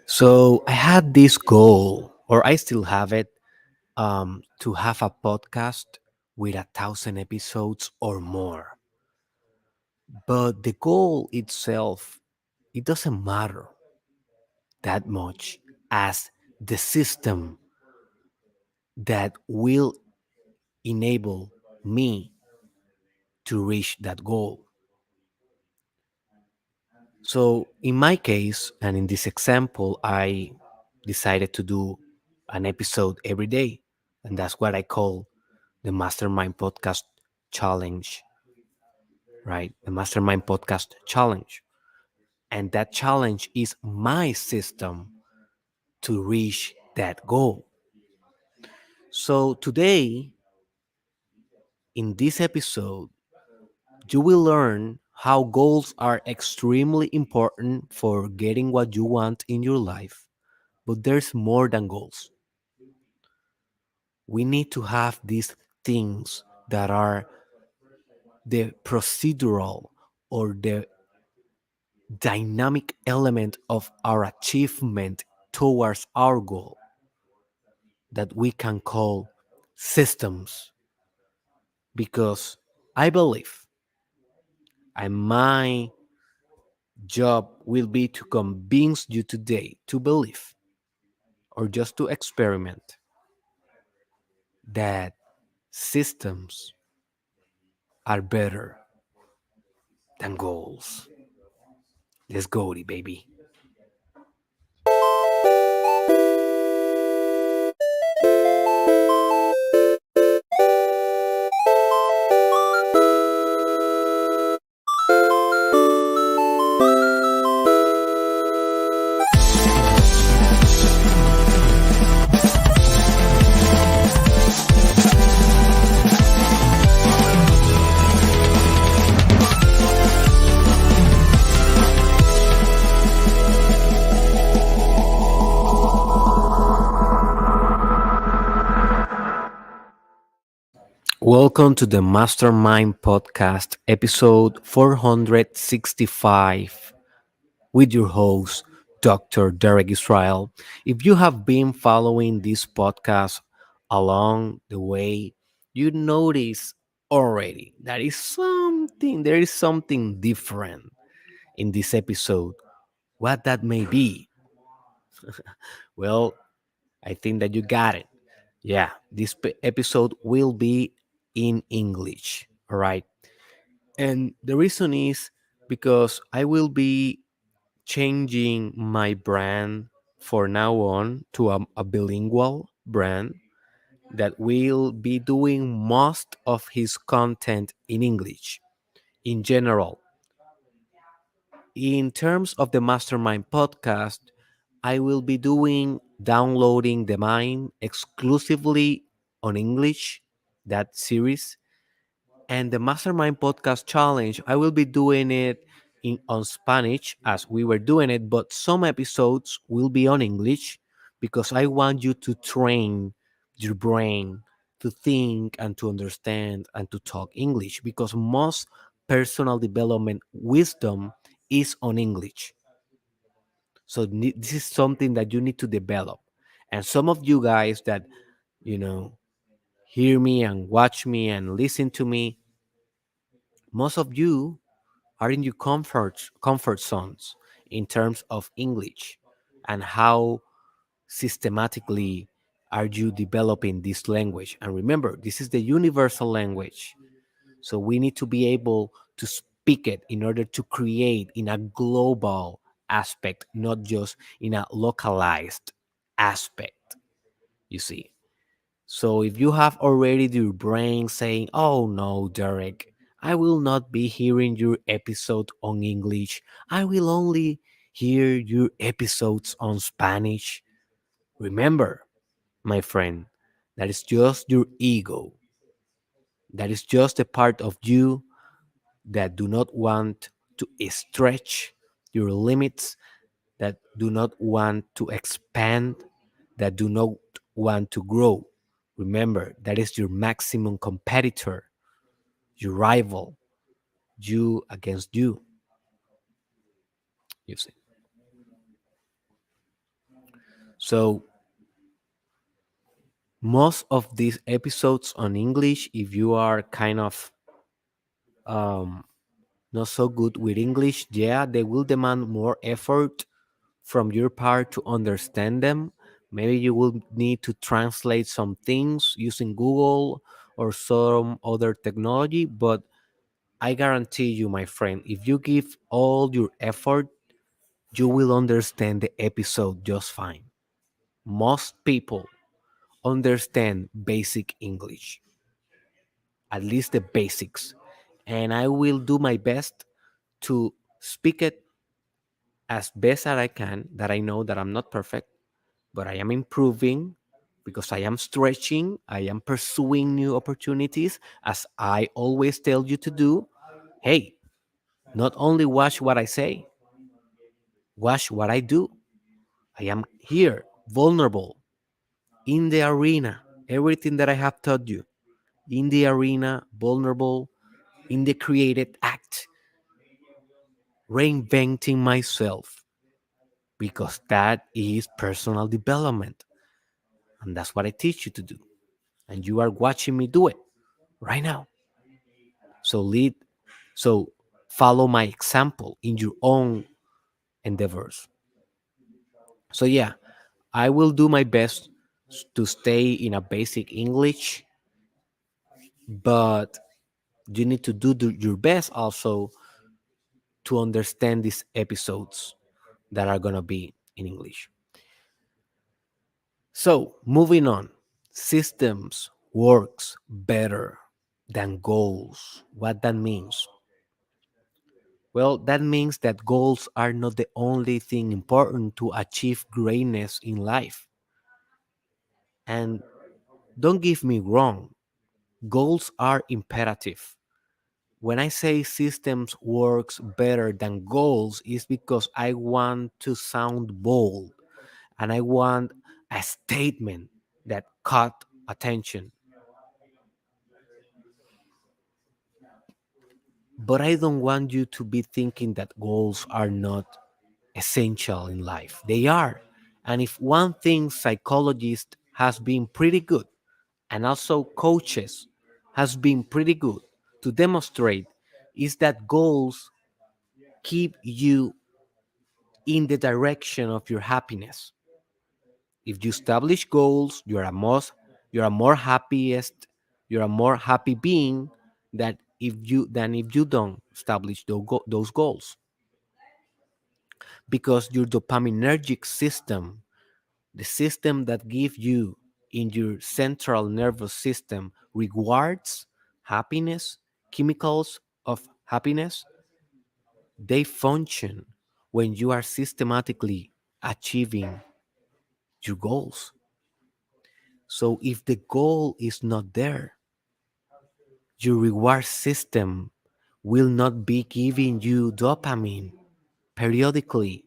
So I had this goal, or I still have it, to have a podcast with 1,000 episodes or more. But the goal itself, it doesn't matter that much as the system that will enable me to reach that goal. So in my case, and in this example, I decided to do an episode every day. And that's what I call the Mastermind Podcast Challenge, right? The Mastermind Podcast Challenge. And that challenge is my system to reach that goal. So today, in this episode, you will learn how goals are extremely important for getting what you want in your life. But there's more than goals. We need to have these things that are the procedural or the dynamic element of our achievement towards our goal that we can call systems. Because I believe, and my job will be to convince you today to believe or just to experiment that systems are better than goals. Let's go, baby. Welcome to the Mastermind Podcast, episode 465, with your host, Dr. Derek Israel. If you have been following this podcast along the way, you notice already there is something different in this episode. What that may be? Well, I think that you got it. Yeah, this episode will be in English. All right. And the reason is because I will be changing my brand for now on to a bilingual brand that will be doing most of his content in English in general. In terms of the Mastermind podcast, I will be downloading the mind exclusively on English, that series. And the Mastermind Podcast Challenge, I will be doing it on Spanish as we were doing it, but some episodes will be on English because I want you to train your brain to think and to understand and to talk English because most personal development wisdom is on English. So this is something that you need to develop. And some of you guys that, you know, hear me and watch me and listen to me, most of you are in your comfort zones in terms of English and how systematically are you developing this language. And remember, this is the universal language. So we need to be able to speak it in order to create in a global aspect, not just in a localized aspect, you see. So if you have already your brain saying, oh no, Derek, I will not be hearing your episode on English. I will only hear your episodes on Spanish. Remember, my friend, that is just your ego. That is just a part of you that do not want to stretch your limits, that do not want to expand, that do not want to grow. Remember, that is your maximum competitor, your rival, you against you. You see. So most of these episodes on English, if you are kind of um, not so good with English, yeah, they will demand more effort from your part to understand them. Maybe you will need to translate some things using Google or some other technology, but I guarantee you, my friend, if you give all your effort, you will understand the episode just fine. Most people understand basic English, at least the basics. And I will do my best to speak it as best as I can, that I know that I'm not perfect, but I am improving because I am stretching, I am pursuing new opportunities, as I always tell you to do. Hey, not only watch what I say, watch what I do. I am here, vulnerable, in the arena, everything that I have taught you, in the arena, vulnerable, in the creative act, reinventing myself, because that is personal development. And that's what I teach you to do. And you are watching me do it right now. So so follow my example in your own endeavors. So yeah, I will do my best to stay in a basic English, but you need to do your best also to understand these episodes that are going to be in English. So, moving on. Systems works better than goals. What that means? Well, that means that goals are not the only thing important to achieve greatness in life. And don't get me wrong, goals are imperative. When I say systems works better than goals, is because I want to sound bold and I want a statement that caught attention. But I don't want you to be thinking that goals are not essential in life. They are. And if one thing psychologists has been pretty good, and also coaches has been pretty good to demonstrate, is that goals keep you in the direction of your happiness. If you establish goals, you're a more happiest, you're a more happy being than if you don't establish those goals, because your dopaminergic system, the system that gives you in your central nervous system rewards, happiness, chemicals of happiness, they function when you are systematically achieving your goals. So if the goal is not there, your reward system will not be giving you dopamine periodically.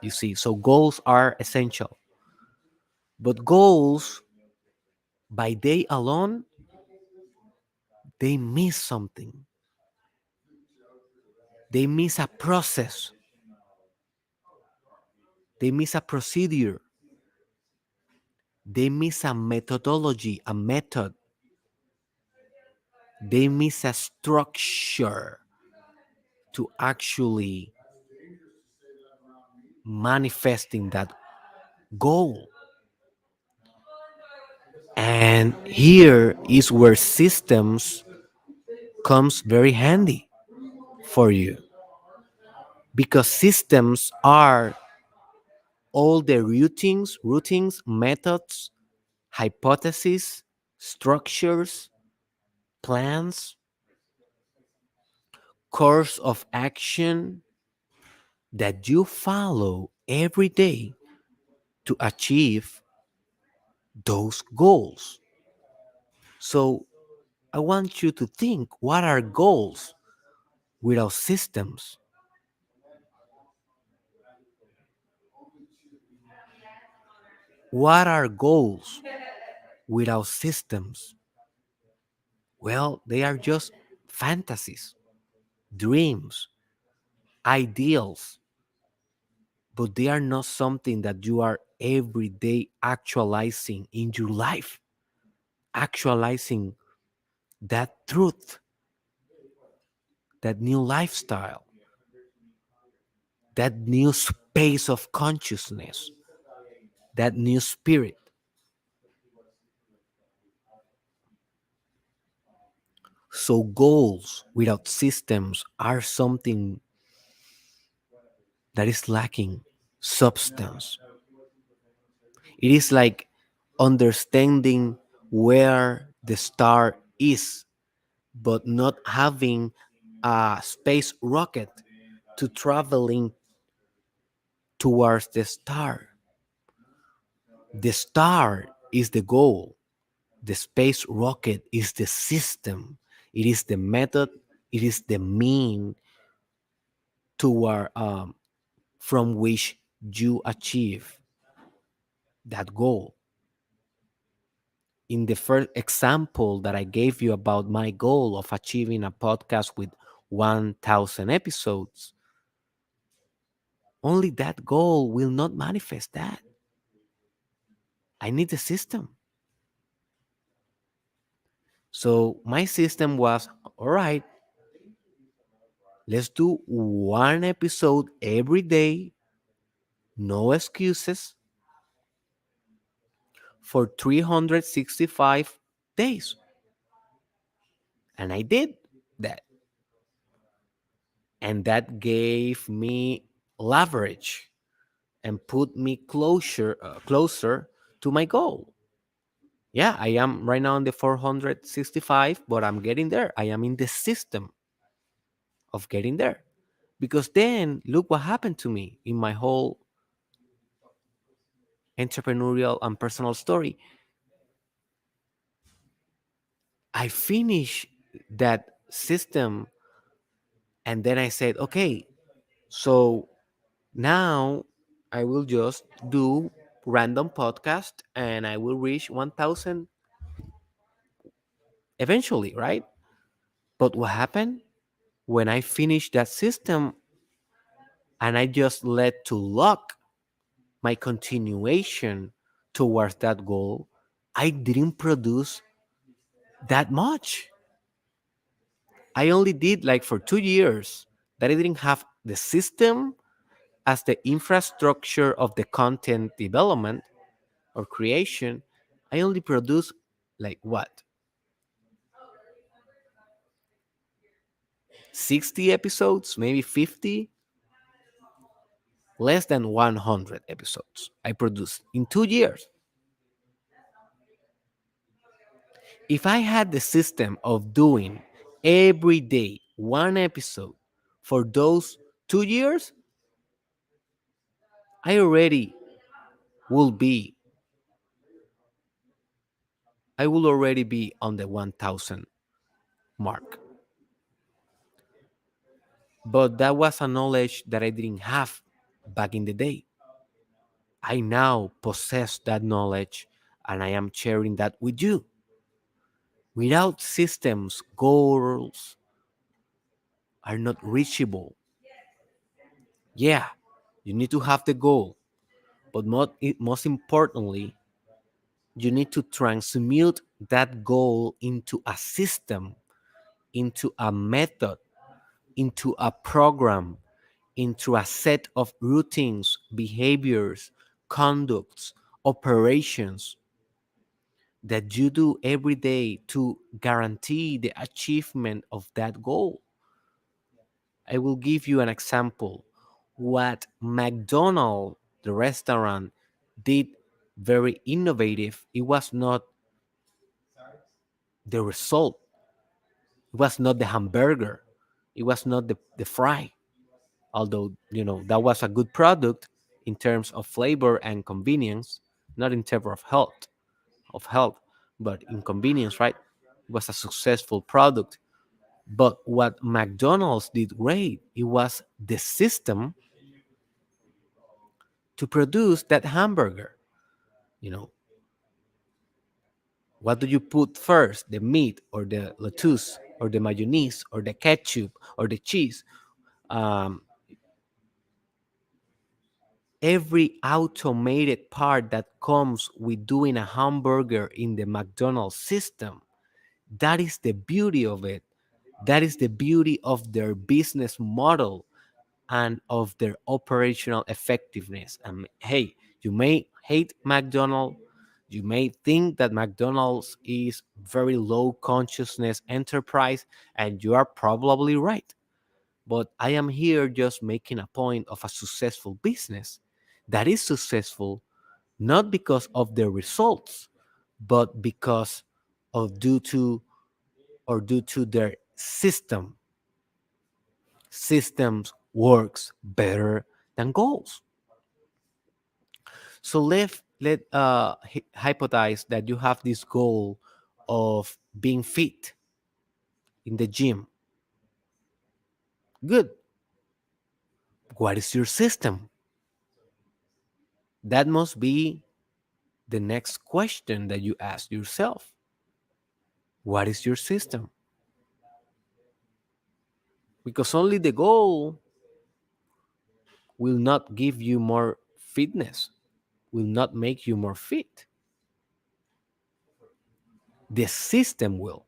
You see, so goals are essential. But goals, by they alone, they miss something. They miss a process. They miss a procedure. They miss a methodology, a method. They miss a structure to actually manifesting that goal. And here is where systems comes very handy for you, because systems are all the routines, methods, hypotheses, structures, plans, course of action that you follow every day to achieve those goals. So I want you to think, what are goals without systems? What are goals without systems? Well, they are just fantasies, dreams, ideals, but they are not something that you are every day actualizing in your life, actualizing that truth, that new lifestyle, that new space of consciousness, that new spirit. So, goals without systems are something that is lacking substance. It is like understanding where the star is, but not having a space rocket to traveling towards the star. The star is the goal. The space rocket is the system. It is the method. It is the mean toward from which you achieve that goal. In the first example that I gave you about my goal of achieving a podcast with 1,000 episodes, only that goal will not manifest that. I need the system. So my system was all right, let's do one episode every day, no excuses, for 365 days. And I did that. And that gave me leverage and put me closer to my goal. Yeah, I am right now on the 465, but I'm getting there. I am in the system of getting there. Because then look what happened to me in my whole entrepreneurial and personal story. I finished that system and then I said, okay, so now I will just do random podcast and I will reach 1,000 eventually, right? But what happened when I finished that system and I just let to luck my continuation towards that goal, I didn't produce that much. I only did like for 2 years that I didn't have the system as the infrastructure of the content development or creation. I only produced like what? 60 episodes, maybe 50, less than 100 episodes I produced in 2 years. If I had the system of doing every day one episode for those 2 years, I already will be, I will already be on the 1,000 mark. But that was a knowledge that I didn't have back in the day. I now possess that knowledge and I am sharing that with you. Without systems, goals are not reachable. Yeah, you need to have the goal, but most importantly, you need to transmute that goal into a system, into a method, into a program, into a set of routines, behaviors, conducts, operations that you do every day to guarantee the achievement of that goal. I will give you an example. What McDonald's, the restaurant, did very innovative, it was not the result, it was not the hamburger, it was not the fry, although that was a good product in terms of flavor and convenience, not in terms of health, but in convenience, right? It was a successful product. But what McDonald's did great, it was the system to produce that hamburger. You know, what do you put first? The meat or the lettuce or the mayonnaise or the ketchup or the cheese? Um, every automated part that comes with doing a hamburger in the McDonald's system. That is the beauty of it. That is the beauty of their business model and of their operational effectiveness. And hey, you may hate McDonald's. You may think that McDonald's is very low consciousness enterprise, and you are probably right. But I am here just making a point of a successful business that is successful not because of the results, but because of due to their system. Systems works better than goals. So let hypothesize that you have this goal of being fit in the gym. Good. What is your system? That must be the next question that you ask yourself. What is your system? Because only the goal will not give you more fitness, will not make you more fit. The system will.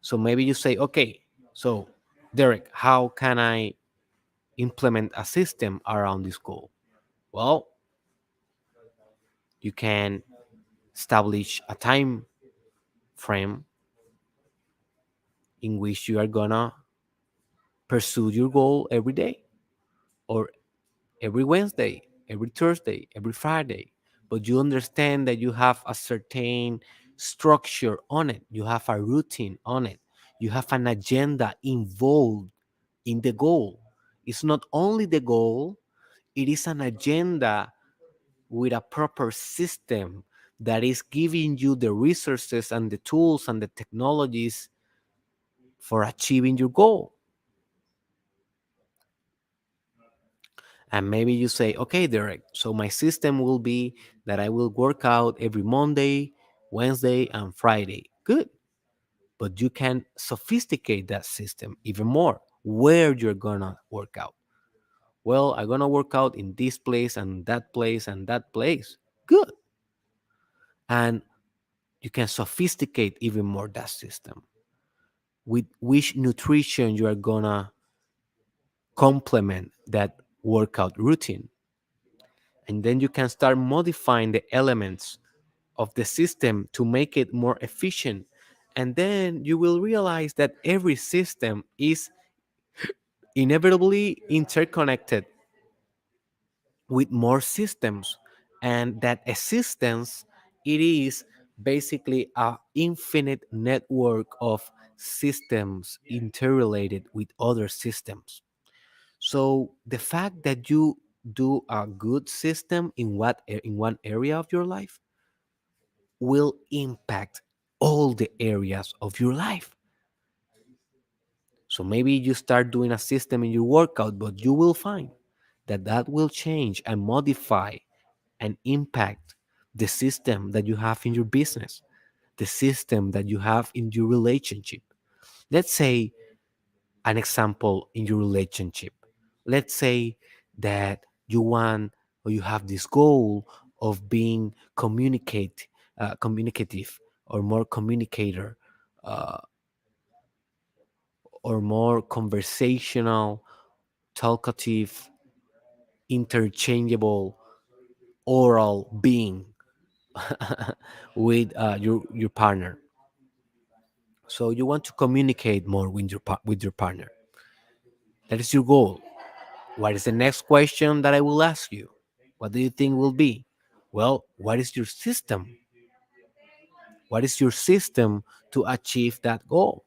So maybe you say, okay, so Derek, how can I implement a system around this goal? Well, you can establish a time frame in which you are gonna pursue your goal every day or every Wednesday, every Thursday, every Friday. But you understand that you have a certain structure on it, you have a routine on it, you have an agenda involved in the goal. It's not only the goal, it is an agenda with a proper system that is giving you the resources and the tools and the technologies for achieving your goal. And maybe you say, okay, Derek, so my system will be that I will work out every Monday, Wednesday, and Friday. Good. But you can sophisticate that system even more. Where you're gonna work out. Well, I'm gonna work out in this place and that place and that place. Good. And you can sophisticate even more that system. With which nutrition you are gonna complement that workout routine. And then you can start modifying the elements of the system to make it more efficient. And then you will realize that every system is inevitably interconnected with more systems, and that existence, it is basically a infinite network of systems interrelated with other systems. So the fact that you do a good system in one area of your life will impact all the areas of your life. So maybe you start doing a system in your workout, but you will find that that will change and modify and impact the system that you have in your business, the system that you have in your relationship. Let's say an example in your relationship. Let's say that you want or you have this goal of being communicative or more communicator, uh, or more conversational, talkative, interchangeable, oral being with your partner. So you want to communicate more with with your partner. That is your goal. What is the next question that I will ask you? What do you think will be? Well, what is your system? What is your system to achieve that goal?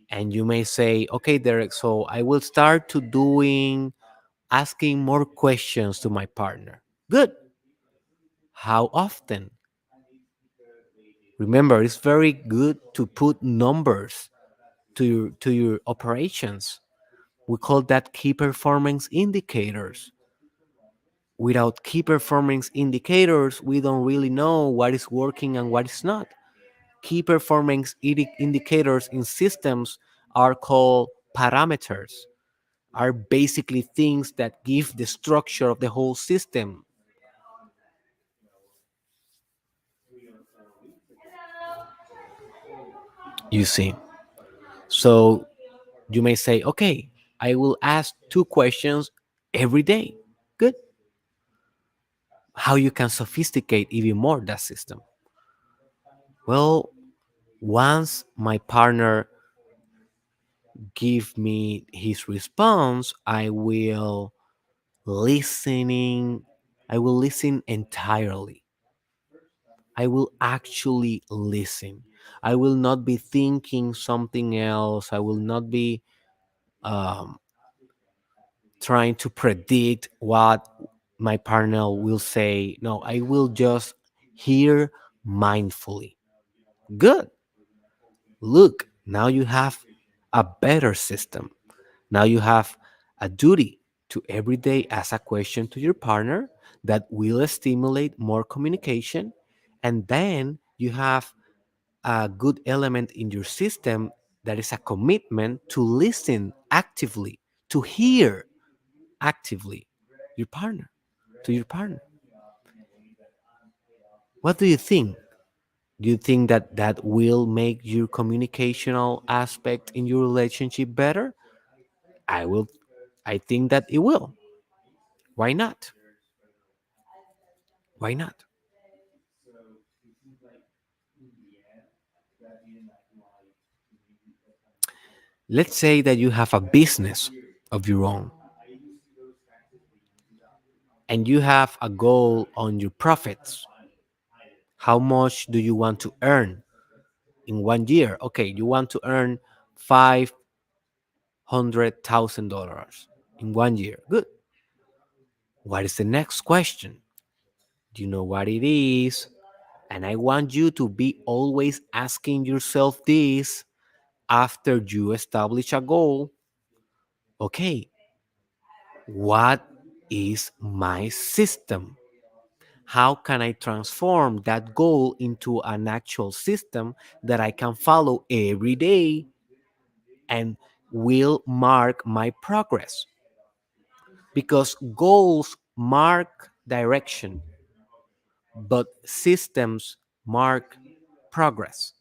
And you may say, okay, Derek, so I will start to doing asking more questions to my partner. Good. How often? Remember, it's very good to put numbers to your operations. We call that key performance indicators. Without key performance indicators, we don't really know what is working and what is not. Key performance indicators in systems are called parameters. are basically things that give the structure of the whole system. You see. So you may say, okay, I will ask 2 questions every day. Good. How you can sophisticate even more that system? Well, once my partner give me his response, listening I will listen entirely. I will actually listen. I will not be thinking something else. I will not be um, trying to predict what my partner will say. No, I will just hear mindfully. Good. Look, now you have a better system. Now you have a duty to every day ask a question to your partner that will stimulate more communication. And then you have a good element in your system that is a commitment to listen actively, to hear actively your partner, to your partner. What do you think? Do you think that that will make your communicational aspect in your relationship better? I will. I think that it will. Why not? Why not? Let's say that you have a business of your own and you have a goal on your profits. How much do you want to earn in 1 year? Okay, you want to earn $500,000 in 1 year. Good. What is the next question? Do you know what it is? And I want you to be always asking yourself this after you establish a goal. Okay, what is my system? How can I transform that goal into an actual system that I can follow every day and will mark my progress? Because goals mark direction, but systems mark progress.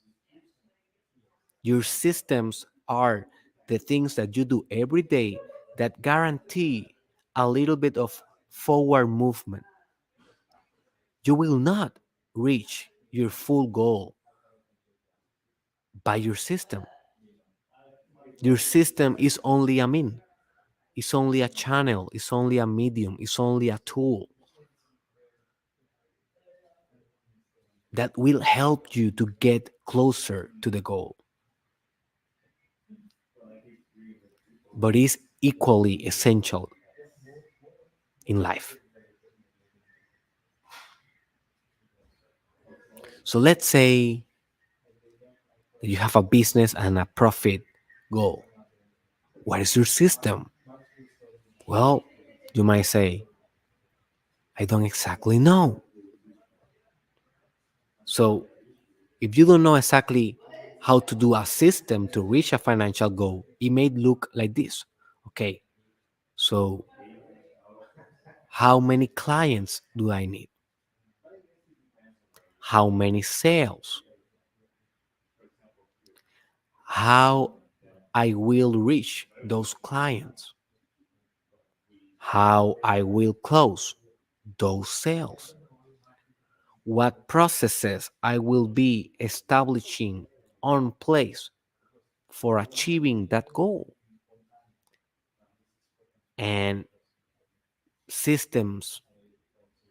Your systems are the things that you do every day that guarantee a little bit of forward movement. You will not reach your full goal by your system. Your system is only a mean, it's only a channel, it's only a medium, it's only a tool that will help you to get closer to the goal, but is equally essential in life. So let's say that you have a business and a profit goal. What is your system? Well, you might say, I don't exactly know. So if you don't know exactly how to do a system to reach a financial goal, it may look like this. Okay, so how many clients do I need? How many sales? How I will reach those clients? How I will close those sales? What processes I will be establishing on place for achieving that goal? And systems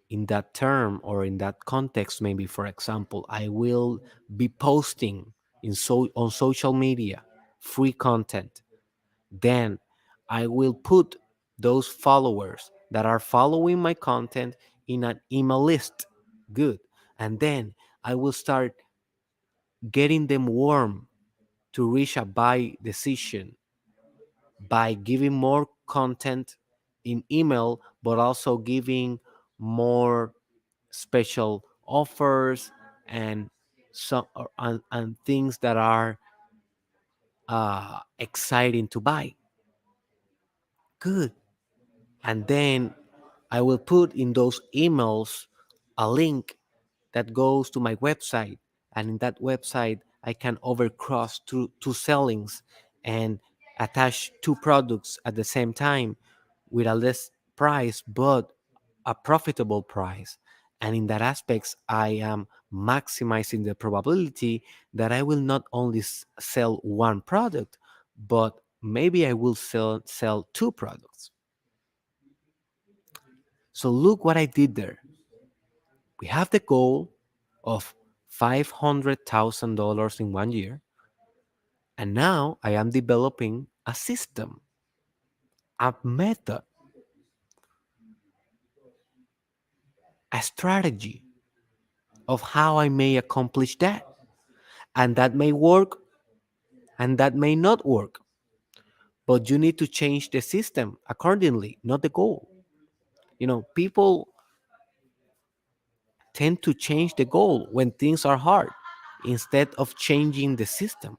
in that term or in that context, maybe for example, I will be posting on social media free content. Then I will put those followers that are following my content in an email list. Good. And then I will start getting them warm to reach a buy decision by giving more content in email, but also giving more special offers and and things that are exciting to buy. Good. And then I will put in those emails a link that goes to my website. And in that website, I can overcross two sellings and attach two products at the same time with a less price, but a profitable price. And in that aspects, I am maximizing the probability that I will not only sell one product, but maybe I will sell two products. So look what I did there. We have the goal of $500,000 in 1 year. And now I am developing a system, a method, a strategy of how I may accomplish that. And that may work and that may not work. But you need to change the system accordingly, not the goal. People tend to change the goal when things are hard instead of changing the system.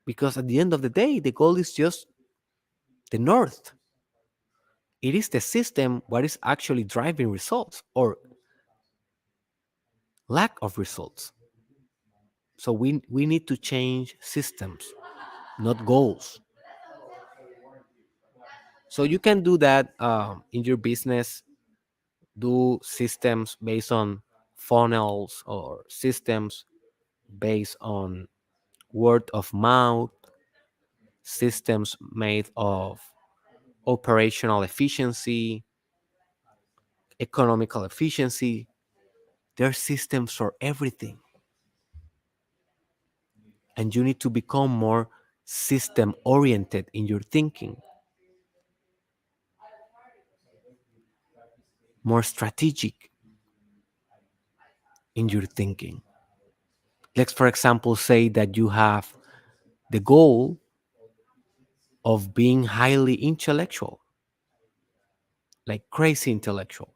Because at the end of the day, the goal is just the north. It is the system what is actually driving results or lack of results. So we need to change systems, not goals. So you can do that in your business. Do systems based on funnels or systems based on word of mouth, systems made of operational efficiency, economical efficiency. There are systems for everything. And you need to become more system oriented in your thinking, more strategic in your thinking. Let's, for example, say that you have the goal of being highly intellectual, like crazy intellectual.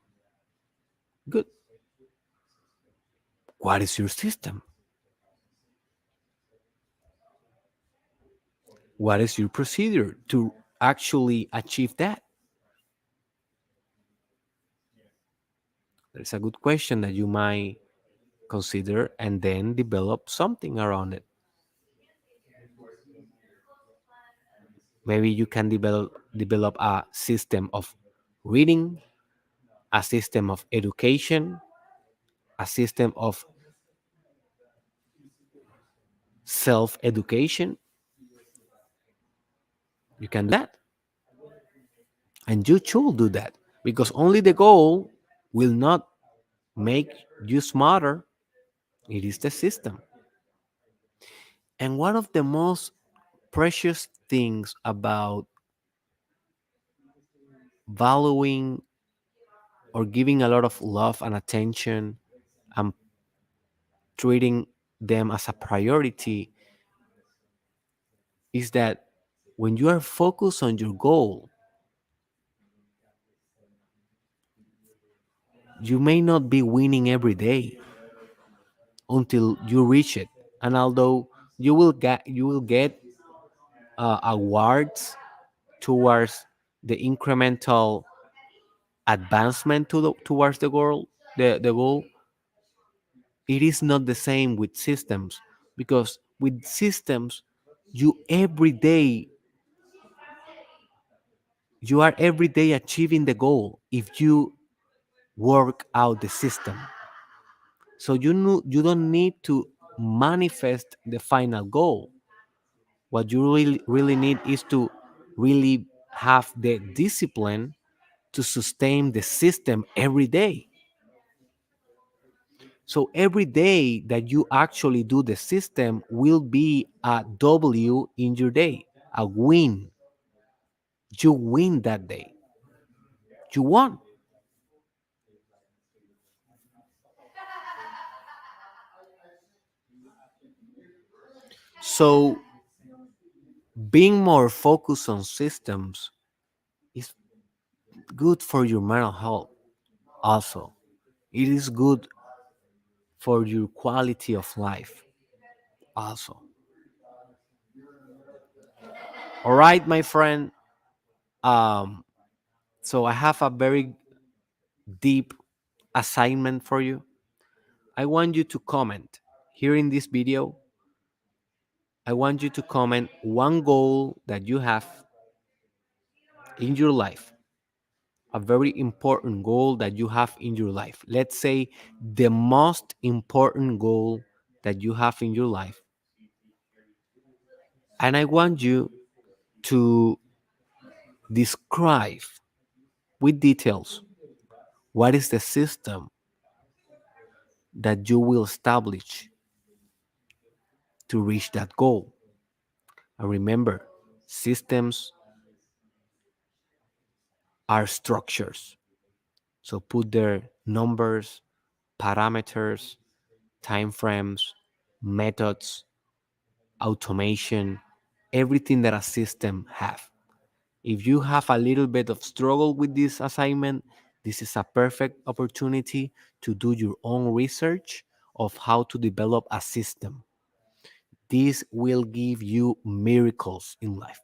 Good. What is your system? What is your procedure to actually achieve that? There's a good question that you might consider and then develop something around it. Maybe you can develop a system of reading, a system of education, a system of self education. You can do that. And you should do that because only the goal will not make you smarter. It is the system. And one of the most precious things about valuing or giving a lot of love and attention and treating them as a priority is that when you are focused on your goal, you may not be winning every day until you reach it. And although you will get awards towards the incremental advancement towards the goal, it is not the same with systems because with systems you are every day achieving the goal if you work out the system. So you don't need to manifest the final goal. What you really need is to really have the discipline to sustain the system every day. So every day that you actually do the system will be a W in your day, a win. You win that day. You won. So being more focused on systems is good for your mental health also. It is good for your quality of life also. All right, my friend. Um, so I have a very deep assignment for you. I want you to comment here in this video. I want you to comment one goal that you have in your life, a very important goal that you have in your life. Let's say the most important goal that you have in your life. And I want you to describe with details what is the system that you will establish to reach that goal. And remember, systems are structures. So put their numbers, parameters, timeframes, methods, automation, everything that a system have. If you have a little bit of struggle with this assignment, this is a perfect opportunity to do your own research of how to develop a system. This will give you miracles in life.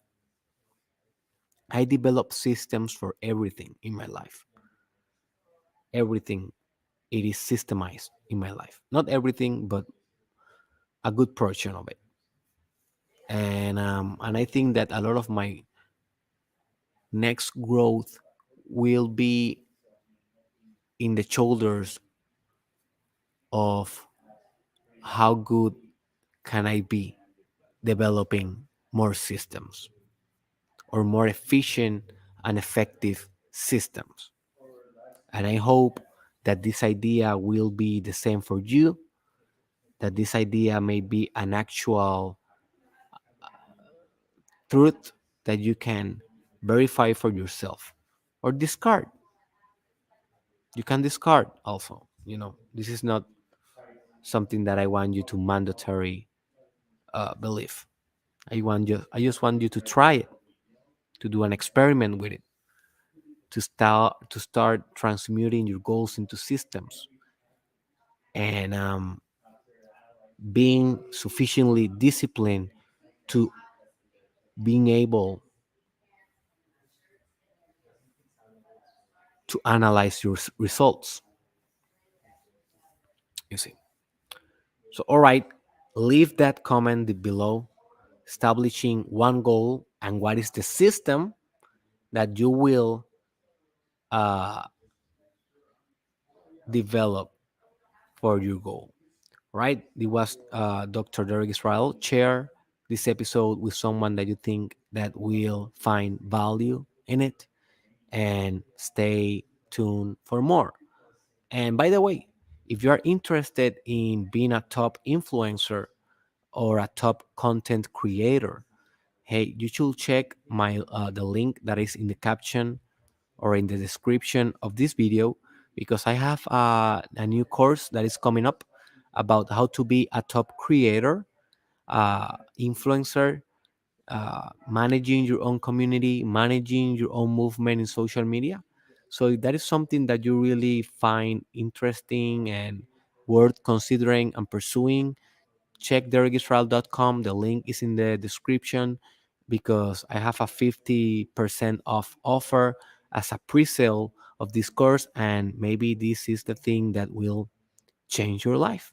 I develop systems for everything in my life. Everything it is systemized in my life. Not everything, but a good portion of it. And I think that a lot of my next growth will be in the shoulders of how good can I be developing more systems or more efficient and effective systems. And I hope that this idea will be the same for you, that this idea may be an actual truth that you can verify for yourself or discard. You can discard also. This is not something that I want you to mandatory believe. I just want you to try it, to do an experiment with it, to start transmuting your goals into systems, and being sufficiently disciplined to being able to analyze your results. You see. So, all right, leave that comment below, establishing one goal and what is the system that you will uh, develop for your goal. Right? It was Dr. Derek Israel. Share this episode with someone that you think that will find value in it, and stay tuned for more. And by the way, if you are interested in being a top influencer or a top content creator, hey, you should check my the link that is in the caption or in the description of this video, because I have a new course that is coming up about how to be a top creator, influencer, managing your own community, managing your own movement in social media. So if that is something that you really find interesting and worth considering and pursuing, check derekisrael.com. The link is in the description, because I have a 50% off offer as a pre-sale of this course, and maybe this is the thing that will change your life.